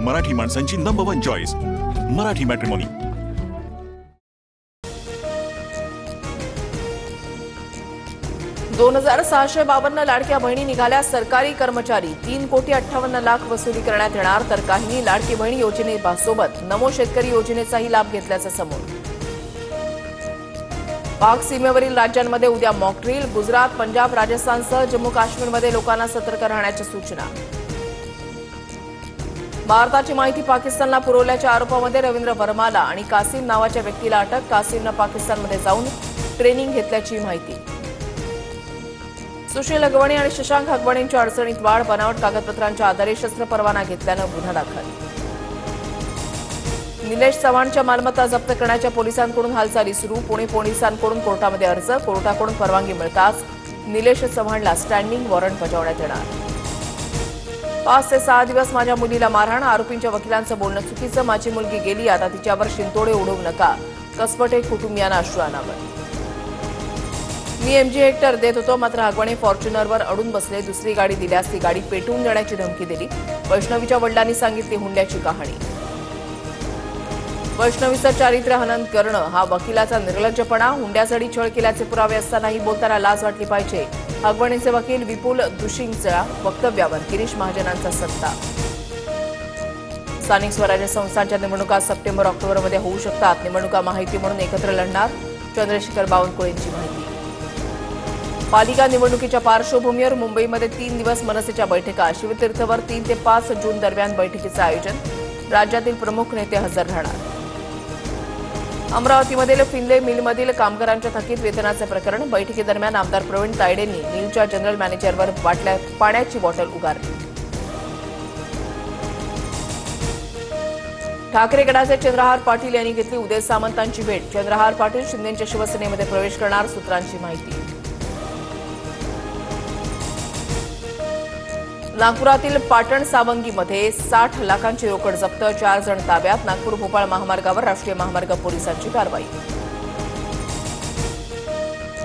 मराठी माणसांची number 1 choice Marathi matrimony. दोन 2652 लाडक्या बहिणी निघाल्या सरकारी कर्मचारी 3,58,00,000 वसुली करण्यात येणार तर काहींनी लाडकी बहीण योजनेसोबत नमो शेतकरी योजनेचाही लाभ घेतल्याचं समोर। पाक सीमेवरील राज्यांमध्ये उद्या मॉक ड्रिल गुजरात, पंजाब, राजस्थानसह जम्मू काश्मीरमध्ये लोकांना सतर्क राहण्याच्या सूचना। भारताची माहिती पाकिस्तानला पुरवल्याच्या आरोपामध्ये रवींद्र वर्माला आणि कासिम नावाच्या व्यक्तीला अटक। कासिमनं पाकिस्तानमध्ये जाऊन ट्रेनिंग घेतल्याची माहिती। सुशील अगवणे आणि शशांक हगवणेंच्या अडचणीत वाढ, बनावट कागदपत्रांच्या आधारे शस्त्र परवाना घेतल्यानं गुन्हा दाखल। निलेश चव्हाणच्या मालमत्ता जप्त करण्याच्या पोलिसांकडून हालचाली सुरू। पुणे पोलिसांकडून कोर्टामध्ये अर्ज, कोर्टाकडून परवानगी मिळताच निलेश चव्हाणला स्टँडिंग वॉरंट बजावण्यात येणार। 5 ते 6 दिवस माझ्या मुलीला मारहाण, आरोपींच्या वकिलांचं बोलणं चुकीचं, माझी मुलगी गेली, आता तिच्यावर शिंतोडे उडवू नका, कसपटे कुटुंबियांना अश्रू अनावर। मी MG हेक्टर देत होतो, मात्र हगवणे फॉर्च्युनरवर अडून बसले, दुसरी गाडी दिल्यास ती गाडी पेटवून देण्याची धमकी दिली। वैष्णवीच्या वडिलांनी सांगितली हुंड्याची कहाणी। वैष्णवीचं चारित्र्य हनन करणं हा वकिलाचा निर्लज्जपणा, हुंड्यासाठी छळ केल्याचे पुरावे असतानाही बोलताना लाज वाटली पाहिजे। हगवणेचे वकील विपुल दुशिंगच्या वक्तव्यावर गिरीश महाजनांचा सत्ता। स्थानिक स्वराज्य संस्थांच्या निवडणुका सप्टेंबर-ऑक्टोबरमध्ये होऊ शकतात, निवडणुका माहिती म्हणून एकत्र लढणार, चंद्रशेखर बावनकुळेंची माहिती। पालिका निवडणुकीच्या पार्श्वभूमीवर मुंबईमध्ये 3 दिवस मनसेच्या बैठका, शिवतीर्थवर 3 ते 5 जून दरम्यान बैठकीचं आयोजन, राज्यातील प्रमुख नेते हजर राहणार। अमरावतीमधील फिनले मिलमधील कामगारांच्या थकीत वेतनाचे प्रकरण, बैठकीदरम्यान आमदार प्रवीण तायडेंनी मिलच्या जनरल मॅनेजरवर पाण्याची बॉटल उगारली। ठाकरे गटाचे चंद्रहार पाटील यांनी घेतली उदय सामंतांची भेट, चंद्रहार पाटील शिंदेच्या शिवसेनेमध्ये प्रवेश करणार, सूत्रांची माहिती। नागपुरातील पाटण सावंगीमध्ये 60 लाखांची रोकड जप्त, 4 जण ताब्यात, नागपूर भोपाळ महामार्गावर राष्ट्रीय महामार्ग पोलिसांची कारवाई।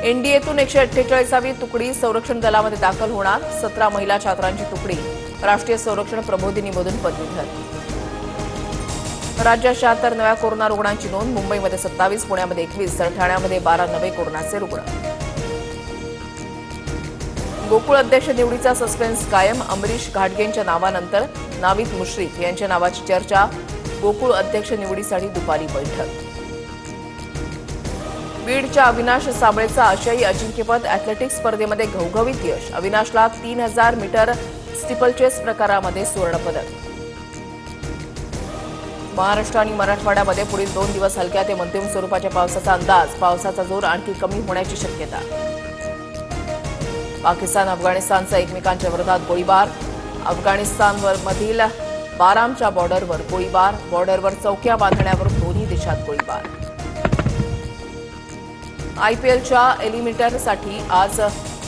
एनडीएतून 148वी तुकडी संरक्षण दलामध्ये दाखल होणार, 17 महिला छात्रांची तुकडी राष्ट्रीय संरक्षण प्रबोधिनीमधून पदवीधर। राज्यात 76 नव्या कोरोना रुग्णांची नोंद, मुंबईमध्ये 27, पुण्यामध्ये 21 तर ठाण्यामध्ये 12 नवे कोरोनाचे रुग्ण। गोकुळ अध्यक्ष निवडीचा सस्पेन्स कायम, अमरीश घाटगेंच्या नावानंतर नावीद मुश्रीफ यांच्या नावाची चर्चा, गोकुळ अध्यक्ष निवडीसाठी दुपारी बैठक। बीडच्या अविनाश साबळेचं आशियाई अजिंक्यपद अॅथलेटिक्स स्पर्धेमध्ये घवघवीत यश, अविनाशला 3000 मीटर स्टिपलचेस प्रकारामध्ये सुवर्णपदक। महाराष्ट्र आणि मराठवाड्यामध्ये पुढील 2 दिवस हलक्या ते मध्यम स्वरूपाच्या पावसाचा अंदाज, पावसाचा जोर आणखी कमी होण्याची शक्यता। पाकिस्तान अफगाणिस्तानचा एकमेकांच्या विरोधात गोळीबार, अफगाणिस्तानमधील बारामच्या बॉर्डरवर गोळीबार, बॉर्डरवर चौक्या बांधण्यावर दोन्ही देशात गोळीबार। IPLच्या एलिमिनेटरसाठी आज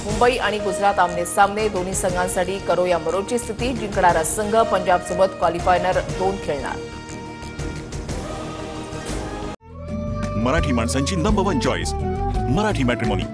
मुंबई आणि गुजरात आमने सामने, दोन्ही संघांसाठी करो या मरोची स्थिती, जिंकणारा संघ पंजाबसोबत क्वालिफायर 2 खेळणार। मराठी माणसांची नंबर 1 चॉईस मराठी मॅट्रिमोनी।